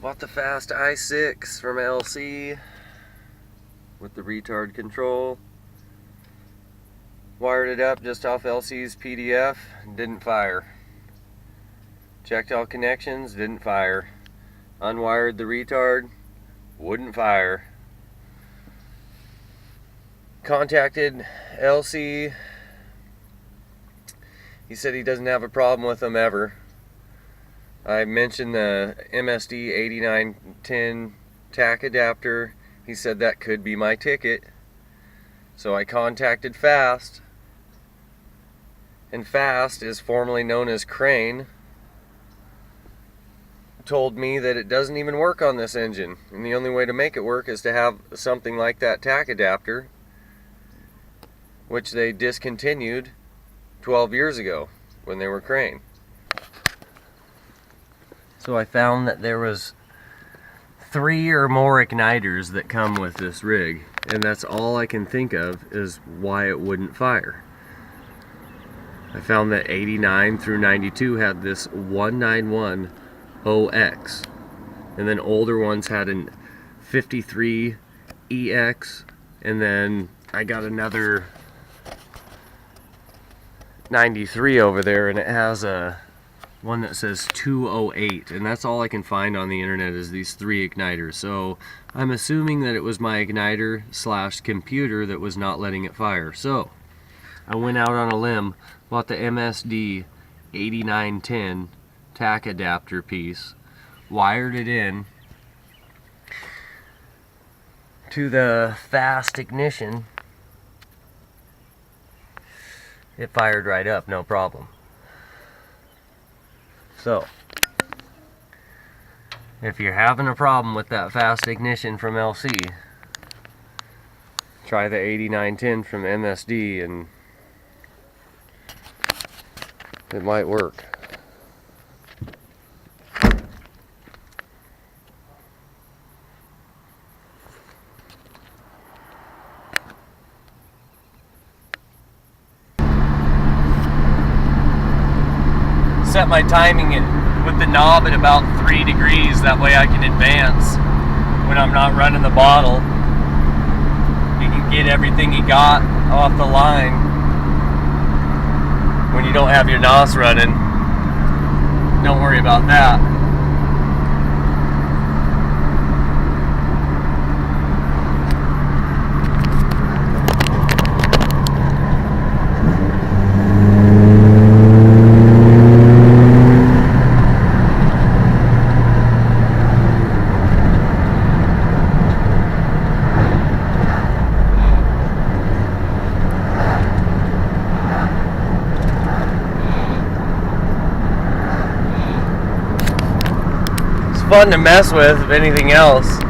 Bought the fast i6 from LC with the retard control. Wired it up just off LC's PDF, didn't fire. Checked all connections, didn't fire. Unwired the retard, wouldn't fire. Contacted LC. He said he doesn't have a problem with them ever. I mentioned the MSD 8910 TAC adapter. He said that could be my ticket. So I contacted Fast. And Fast is formerly known as Crane. Told me that it doesn't even work on this engine. And the only way to make it work is to have something like that TAC adapter, which they discontinued 12 years ago when they were Crane. So I found that there was 3 or more igniters that come with this rig, and that's all I can think of is why it wouldn't fire. I found that 89 through 92 had this 191OX, and then older ones had an 53EX, and then I got another 93 over there, and it has a one that says 208, and that's all I can find on the internet is these 3 igniters. So I'm assuming that it was my igniter slash computer that was not letting it fire. So I went out on a limb, bought the MSD 8910 TAC adapter piece, wired it in to the fast ignition. It fired right up, no problem. So, if you're having a problem with that fast ignition from LC, try the 8910 from MSD and it might work. Set my timing with the knob at about 3 degrees, that way I can advance when I'm not running the bottle. You can get everything you got off the line when you don't have your NOS running. Don't worry about that. Fun to mess with, if anything else.